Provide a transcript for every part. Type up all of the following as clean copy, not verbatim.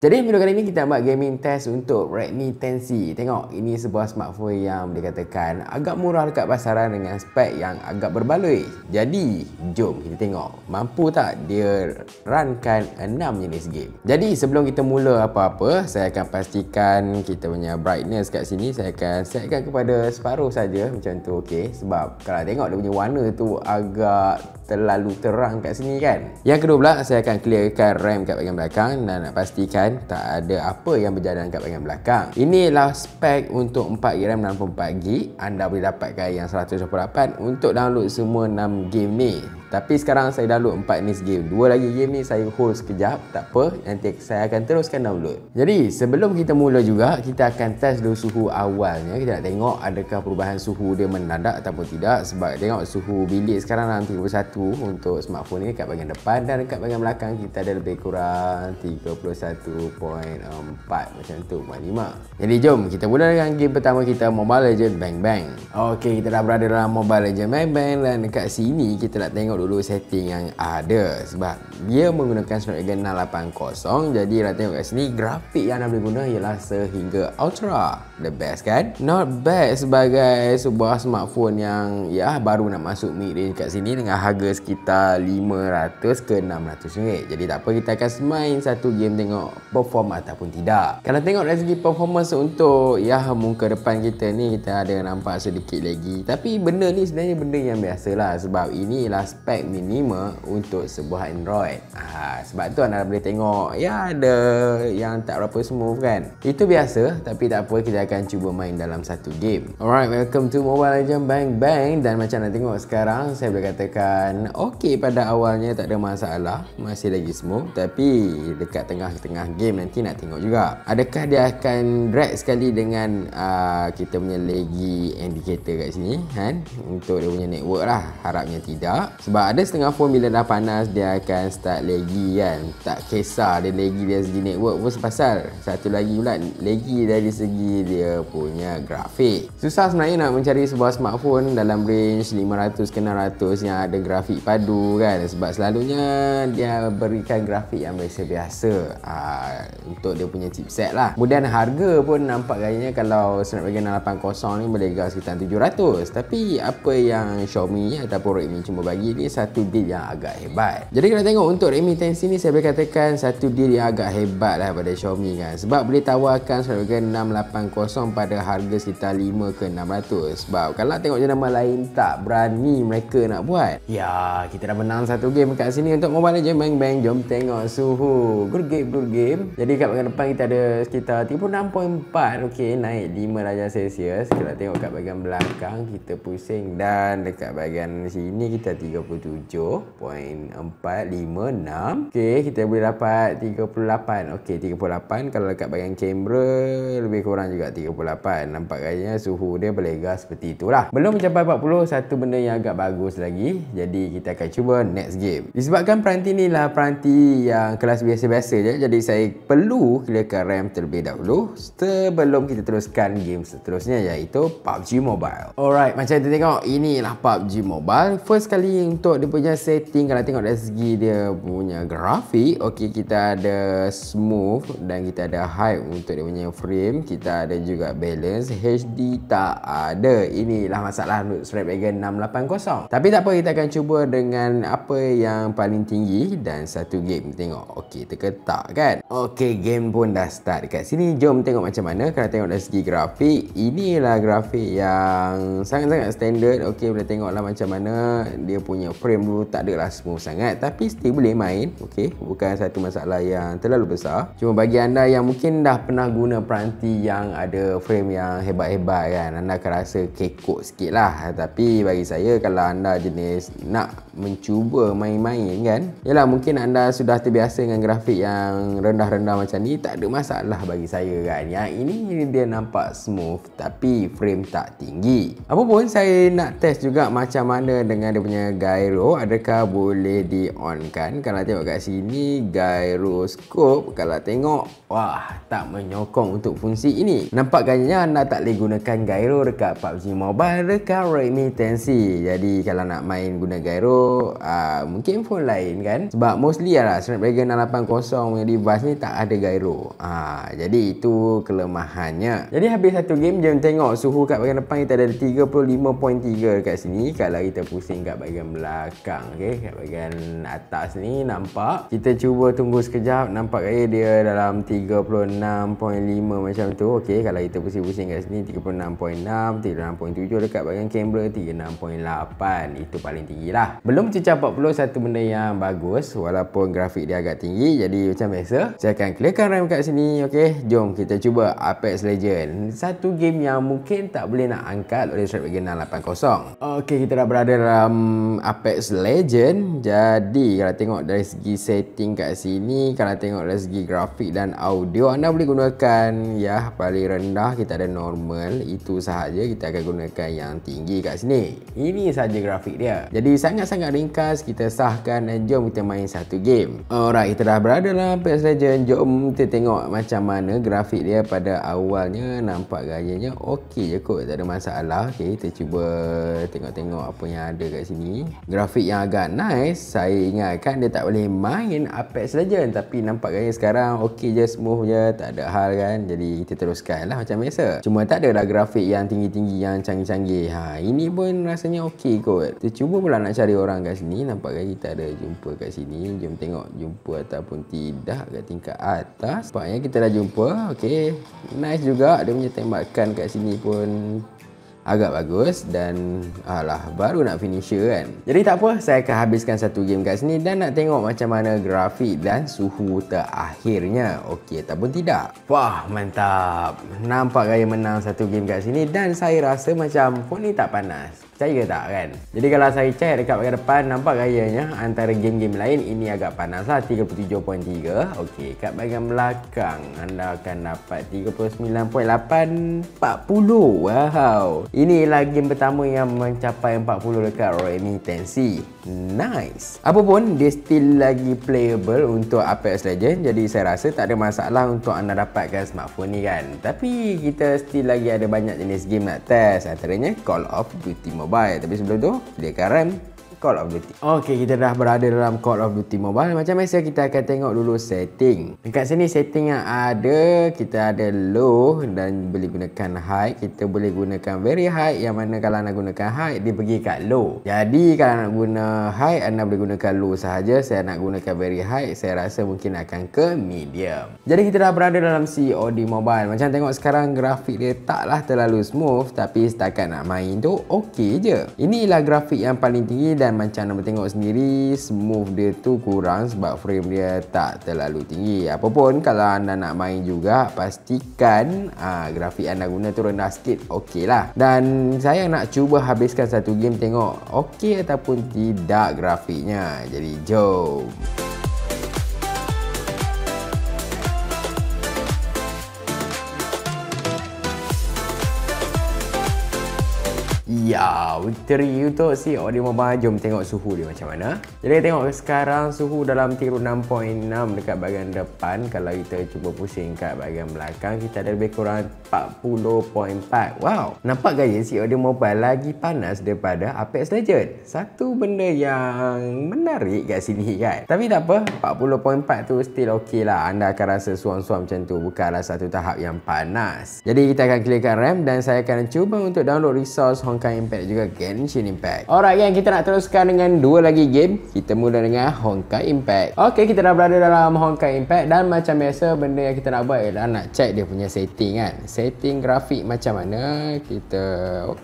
Jadi video kali ini kita buat gaming test untuk Redmi 10C. Tengok, ini sebuah smartphone yang dikatakan agak murah dekat pasaran dengan spek yang agak berbaloi. Jadi, jom kita tengok mampu tak dia runkan 6 jenis game. Jadi, sebelum kita mula apa-apa, saya akan pastikan kita punya brightness kat sini saya akan setkan kepada separuh saja macam tu, okey. Sebab kalau tengok dia punya warna tu agak terlalu terang kat sini kan. Yang kedua pula, saya akan clearkan RAM kat bahagian belakang dan nak pastikan tak ada apa yang berjalan kat bahagian belakang. Inilah spek untuk 4GB RAM 64GB. Anda boleh dapatkan yang 128 untuk download semua 6 game ni. Tapi sekarang saya download 4 jenis game. 2 lagi game ni saya hold sekejap, tak apa, nanti saya akan teruskan download. Jadi sebelum kita mula juga, kita akan test dulu suhu awalnya. Kita nak tengok adakah perubahan suhu dia mendadak ataupun tidak. Sebab tengok suhu bilik sekarang dalam 31 untuk smartphone ni kat bahagian depan, dan dekat bahagian belakang kita ada lebih kurang 31.4 macam tu, 5. Jadi jom kita mula dengan game pertama kita, Mobile Legends Bang Bang. Okey, kita dah berada dalam Mobile Legends Bang Bang dan dekat sini kita nak tengok dulu setting yang ada. Sebab dia menggunakan Snapdragon 680. Jadi nak tengok kat sini grafik yang anda boleh guna ialah sehingga Ultra. The best kan? Not bad sebagai sebuah smartphone yang ya baru nak masuk mid range kat sini dengan harga sekitar 500 ke 600 ringgit. Jadi tak apa, kita akan main satu game tengok perform ataupun tidak. Kalau tengok dari segi performance untuk ya muka depan kita ni, kita ada nampak sedikit lagi. Tapi benda ni sebenarnya benda yang biasalah, sebab inilah spek minima untuk sebuah Android. Sebab tu anda boleh tengok ya ada yang tak berapa smooth kan. Itu biasa, tapi tak apa, kita akan cuba main dalam satu game. Alright, welcome to Mobile Legends Bang Bang. Dan macam anda tengok sekarang, saya boleh katakan okey pada awalnya, tak ada masalah, masih lagi smooth. Tapi dekat tengah-tengah game nanti nak tengok juga adakah dia akan drag sekali dengan kita punya laggy indicator kat sini kan, untuk dia punya network lah. Harapnya tidak, sebab ada setengah phone bila dah panas dia akan start laggy kan. Tak kisah dia laggy dari segi network pun sepasal, satu lagi pula laggy dari segi dia punya grafik. Susah sebenarnya nak mencari sebuah smartphone dalam range 500 ke 600 yang ada grafik padu kan, sebab selalunya dia berikan grafik yang biasa-biasa untuk dia punya chipset lah. Kemudian harga pun nampak gayanya kalau Snapdragon 680 ni boleh gas sekitar 700. Tapi apa yang Xiaomi ataupun Redmi cuma bagi ni satu deal yang agak hebat. Jadi kalau tengok untuk Redmi 10C ni, saya boleh katakan satu deal yang agak hebat lah pada Xiaomi kan, sebab boleh tawarkan Snapdragon 680 pada harga sekitar 5 ke 600. Sebab kalau tengok jenama lain tak berani mereka nak buat. Ya, kita dah menang satu game kat sini untuk Mobile Legends Bang Bang. Jom tengok suhu. Good game, good game. Jadi kat bahagian depan kita ada sekitar 36.4. Okey, naik 5 darjah Celsius. Kita tengok kat bahagian belakang kita pusing, dan dekat bahagian sini kita 37.456. Okey, kita boleh dapat 38. Okey, 38. Kalau dekat bahagian kamera lebih kurang juga 38. Nampak gayanya suhu dia boleh gas seperti itulah. Belum mencapai 40, satu benda yang agak bagus lagi. Jadi kita akan cuba next game. Disebabkan peranti ni lah peranti yang kelas biasa-biasa je, jadi saya perlu clearkan RAM terlebih dahulu sebelum kita teruskan game seterusnya, iaitu PUBG Mobile. Alright, macam kita tengok inilah PUBG Mobile. First kali untuk dia punya setting, kalau tengok dari segi dia punya grafik, okey, kita ada smooth dan kita ada high untuk dia punya frame. Kita ada juga balance. HD tak ada. Inilah masalah untuk Snapdragon 680. Tapi tak apa, kita akan cuba dengan apa yang paling tinggi dan satu game. Tengok, okey, terketak kan. Okey, game pun dah start dekat sini. Jom tengok macam mana. Kalau tengok dari segi grafik, inilah grafik yang sangat-sangat standard. Okey, boleh tengoklah macam mana dia punya frame dulu tak adalah smooth sangat, tapi still boleh main. Okey, bukan satu masalah yang terlalu besar. Cuma bagi anda yang mungkin dah pernah guna peranti yang ada frame yang hebat-hebat kan, anda akan rasa kekok sikit lah. Tapi bagi saya, kalau anda jenis nak mencuba main-main kan, yalah mungkin anda sudah terbiasa dengan grafik yang rendah-rendah macam ni, tak ada masalah bagi saya kan. Yang ini dia nampak smooth tapi frame tak tinggi. Apapun, saya nak test juga macam mana dengan dia punya gaya gyro adakah boleh di-on-kan? Kalau tengok kat sini gyroscope, kalau tengok wah tak menyokong untuk fungsi ini. Nampak gayanya anda tak boleh gunakan gyro dekat PUBG Mobile dekat Redmi 10C. Jadi kalau nak main guna gyro mungkin phone lain kan, sebab mostly lah Snapdragon 680 punya device ni tak ada gyro. Jadi itu kelemahannya. Jadi habis satu game, jom tengok suhu kat bahagian depan kita ada 35.3 dekat sini. Kalau kita pusing kat bahagian belakang, okey, kat bahagian atas ni nampak. Kita cuba tunggu sekejap, nampak gaya dia dalam 36.5 macam tu. Okey, kalau kita pusing-pusing kat sini 36.6, 36.7 dekat bahagian kamera 36.8. Itu paling tinggi lah. Belum cecah 40, satu benda yang bagus walaupun grafik dia agak tinggi. Jadi macam biasa, saya akan clearkan RAM kat sini. Okey, jom kita cuba Apex Legends. Satu game yang mungkin tak boleh nak angkat oleh Snapdragon 680. Okey, kita dah berada dalam Apex Legends. Jadi kalau tengok dari segi setting kat sini, kalau tengok dari segi grafik dan audio, anda boleh gunakan ya paling rendah, kita ada normal, itu sahaja. Kita akan gunakan yang tinggi kat sini. Ini sahaja grafik dia. Jadi sangat-sangat ringkas, kita sahkan dan jom kita main satu game. Alright, kita dah berada dalam Apex Legends. Jom kita tengok macam mana grafik dia pada awalnya. Nampak gayanya okey je kot, tak ada masalah. Okey, kita cuba tengok-tengok apa yang ada kat sini. Grafik yang agak nice. Saya ingatkan dia tak boleh main Apex Legends, tapi nampak gaya sekarang okey je, smooth je, tak ada hal kan. Jadi kita teruskan lah macam biasa. Cuma tak ada lah grafik yang tinggi-tinggi, yang canggih-canggih. Ini pun rasanya okey kot. Kita cuba pula nak cari orang kat sini. Nampak gaya kita ada jumpa kat sini. Jom tengok jumpa ataupun tidak kat tingkat atas. Nampaknya kita dah jumpa. Okey, nice juga. Dia punya tembakan kat sini pun agak bagus dan baru nak finisher kan. Jadi tak apa, saya akan habiskan satu game kat sini dan nak tengok macam mana grafik dan suhu terakhirnya. Okey ataupun tidak. Wah, mantap. Nampak gaya menang satu game kat sini dan saya rasa macam phone ni tak panas. Percaya tak kan? Jadi kalau saya check dekat bahagian depan, nampak gayanya antara game-game lain ini agak panas lah, 37.3. Okey, kat bahagian belakang anda akan dapat 39.8, 40. Wow. Inilah game pertama yang mencapai 40 dekat Redmi 10C. Nice. Apapun, dia still lagi playable untuk Apex Legends. Jadi saya rasa tak ada masalah untuk anda dapatkan smartphone ni kan. Tapi kita still lagi ada banyak jenis game nak test. Antaranya Call of Duty Mobile. Tapi sebelum tu, clearkan RAM Call of Duty. Okey, kita dah berada dalam Call of Duty Mobile. Macam biasa kita akan tengok dulu setting. Dekat sini setting yang ada, kita ada low dan boleh gunakan high. Kita boleh gunakan very high, yang mana kalau nak gunakan high dia pergi kat low. Jadi kalau nak guna high, anda boleh gunakan low sahaja. Saya nak gunakan very high, saya rasa mungkin akan ke medium. Jadi kita dah berada dalam COD Mobile. Macam tengok sekarang grafik dia taklah terlalu smooth, tapi setakat nak main tu okey je. Inilah grafik yang paling tinggi dan macam anda tengok sendiri, smooth dia tu kurang sebab frame dia tak terlalu tinggi. Apapun kalau anda nak main juga, pastikan grafik anda guna tu rendah sikit, okey lah. Dan saya nak cuba habiskan satu game, tengok okey ataupun tidak grafiknya. Jadi jom. Ya, victory untuk COD Mobile. Jom tengok suhu dia macam mana. Jadi tengok sekarang suhu dalam 36.6 dekat bahagian depan. Kalau kita cuba pusing kat bahagian belakang, kita ada lebih kurang 40.4. Wow, nampak gaya COD Mobile lagi panas daripada Apex Legends. Satu benda yang menarik kat sini kan. Tapi tak apa, 40.4 tu still okey lah. Anda akan rasa suam-suam macam tu, bukanlah satu tahap yang panas. Jadi kita akan clearkan RAM dan saya akan cuba untuk download resource Honkai Impact juga Genshin Impact. Alright gang, kita nak teruskan dengan dua lagi game. Kita mula dengan Honkai Impact. Okey, kita dah berada dalam Honkai Impact dan macam biasa benda yang kita nak buat ialah nak check dia punya setting kan. Setting grafik macam mana. Kita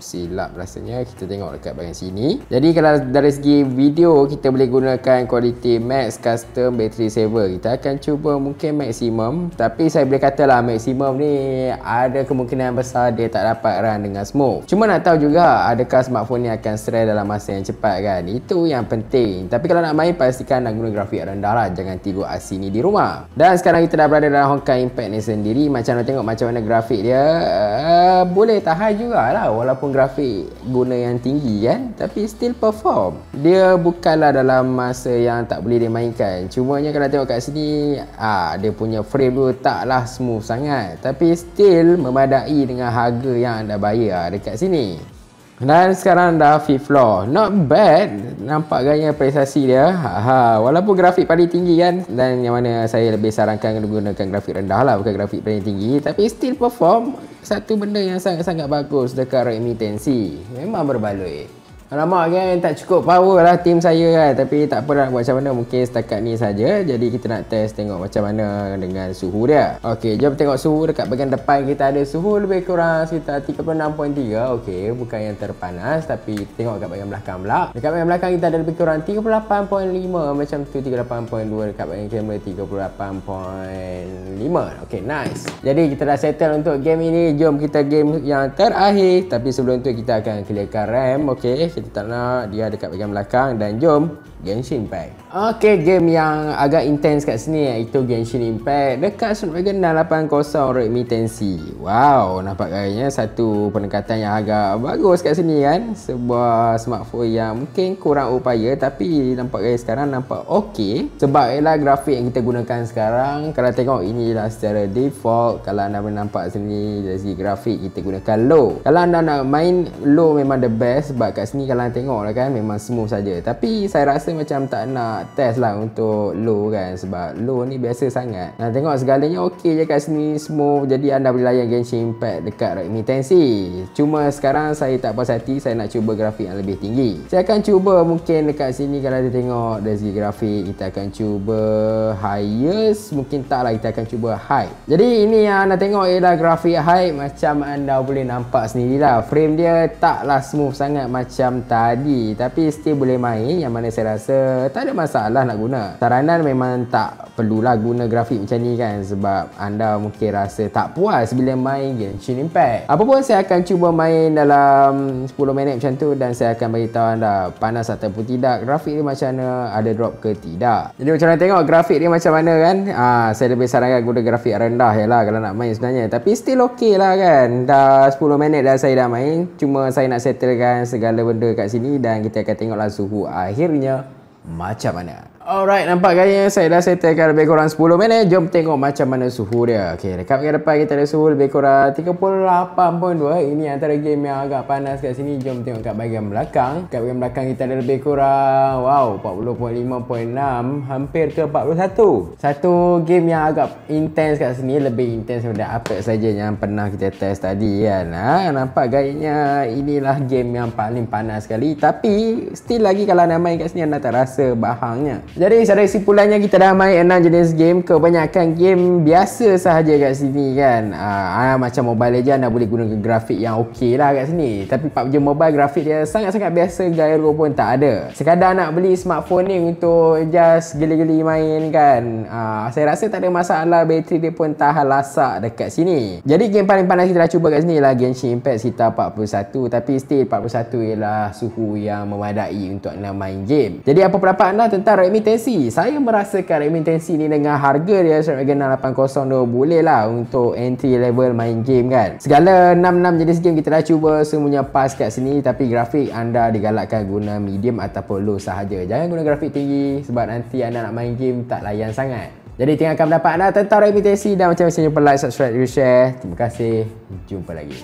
silap rasanya. Kita tengok dekat bahagian sini. Jadi kalau dari segi video, kita boleh gunakan quality max, custom, battery saver. Kita akan cuba mungkin maksimum, tapi saya boleh katalah maksimum ni ada kemungkinan besar dia tak dapat run dengan smooth. Cuma nak tahu juga adakah smartphone ni akan stress dalam masa yang cepat kan. Itu yang penting. Tapi kalau nak main, pastikan nak guna grafik rendah lah, jangan tiru asli ni di rumah. Dan sekarang kita dah berada dalam Honkai Impact ni sendiri. Macam nak tengok macam mana grafik dia, boleh tahan jugalah walaupun grafik guna yang tinggi kan, tapi still perform. Dia bukanlah dalam masa yang tak boleh dimainkan. Cumanya kalau tengok kat sini, dia punya frame tu taklah smooth sangat, tapi still memadai dengan harga yang anda bayar dekat sini. Dan sekarang dah fifth floor. Not bad. Nampak gaya prestasi dia. Walaupun grafik paling tinggi kan, dan yang mana saya lebih sarankan gunakan grafik rendah lah, bukan grafik paling tinggi, tapi still perform. Satu benda yang sangat-sangat bagus dekat Redmi 10C. Memang berbaloi. Alamak kan, tak cukup power lah tim saya kan. Tapi tak apa nak buat macam mana, mungkin setakat ni saja. Jadi kita nak test tengok macam mana dengan suhu dia. Okey, jom tengok suhu dekat bahagian depan. Kita ada suhu lebih kurang sekitar 36.3. Okey, bukan yang terpanas, tapi tengok dekat bahagian belakang pula. Dekat bahagian belakang kita ada lebih kurang 38.5 macam tu, 38.2 dekat bahagian kamera 38.5. Okey, nice. Jadi kita dah settle untuk game ini. Jom kita game yang terakhir. Tapi sebelum tu kita akan clearkan RAM. Okey, kita tak nak dia dekat bahagian belakang. Dan jom Genshin Impact. Okey, game yang agak intens kat sini iaitu Genshin Impact dekat Snapdragon 880 Redmi 10C. Wow, nampak gayanya satu pendekatan yang agak bagus kat sini kan. Sebuah smartphone yang mungkin kurang upaya, tapi nampak gaya sekarang nampak okey. Sebab ialah grafik yang kita gunakan sekarang, kalau tengok inilah secara default. Kalau anda nampak sini dari segi grafik kita gunakan low. Kalau anda nak main low memang the best, sebab kat sini kalau anda tengok lah kan memang smooth saja. Tapi saya rasa macam tak nak test lah untuk low kan, sebab low ni biasa sangat. Nah, tengok segalanya okey je kat sini, smooth. Jadi anda boleh layan Genshin Impact dekat Redmi 10C. Cuma sekarang saya tak puas hati, saya nak cuba grafik yang lebih tinggi. Saya akan cuba mungkin dekat sini, kalau kita tengok dari segi grafik, kita akan cuba highest, mungkin tak lah, kita akan cuba high. Jadi ini yang anda tengok ialah grafik high. Macam anda boleh nampak sendirilah, frame dia taklah smooth sangat macam tadi, tapi still boleh main, yang mana saya rasa tak ada masalah nak guna. Saranan memang tak perlulah guna grafik macam ni kan, sebab anda mungkin rasa tak puas bila main Genshin Impact. Apapun saya akan cuba main dalam 10 minit macam tu, dan saya akan beritahu anda panas ataupun tidak, grafik dia macam mana, ada drop ke tidak. Jadi macam mana tengok grafik dia macam mana kan. Saya lebih sarankan guna grafik rendah je lah kalau nak main sebenarnya, tapi still okey lah kan. Dah 10 minit dah saya dah main, cuma saya nak settlekan segala benda kat sini, dan kita akan tengoklah suhu akhirnya macam mana. Alright, nampak gaya saya dah settlekan lebih kurang 10 minit. Jom tengok macam mana suhu dia. Okey, dekat bahagian depan kita ada suhu lebih kurang 38.2. Ini antara game yang agak panas kat sini. Jom tengok kat bahagian belakang. Kat bahagian belakang kita ada lebih kurang 40.5.6, hampir ke 41. Satu game yang agak intens kat sini, lebih intens daripada apa saja yang pernah kita test tadi kan. Nampak gayanya inilah game yang paling panas sekali, tapi still lagi kalau anda main kat sini anda tak rasa bahangnya. Jadi dari simpulannya, kita dah main 6 jenis game. Kebanyakan game biasa sahaja kat sini kan. Macam Mobile Legends anda boleh gunakan grafik yang okey lah kat sini, tapi PUBG Mobile grafik dia sangat-sangat biasa, gyro pun tak ada. Sekadar nak beli smartphone ni untuk just geli-geli main kan. Saya rasa tak ada masalah, bateri dia pun tahan lasak dekat sini. Jadi game paling panas kita dah cuba kat sini ialah Genshin Impact sekitar 41, tapi still 41 ialah suhu yang memadai untuk anda main game. Jadi apa pendapat anda tentang Redmi 10C? Saya merasakan Redmi 10C ni dengan harga dia Snapdragon 880 boleh lah untuk entry level main game kan. Segala 6 jenis game kita dah cuba, semuanya pas kat sini, tapi grafik anda digalakkan guna medium ataupun low sahaja. Jangan guna grafik tinggi, sebab nanti anda nak main game tak layan sangat. Jadi tinggalkan pendapat anda tentang Redmi 10C, dan macam biasa, jumpa like, subscribe, share. Terima kasih. Jumpa lagi.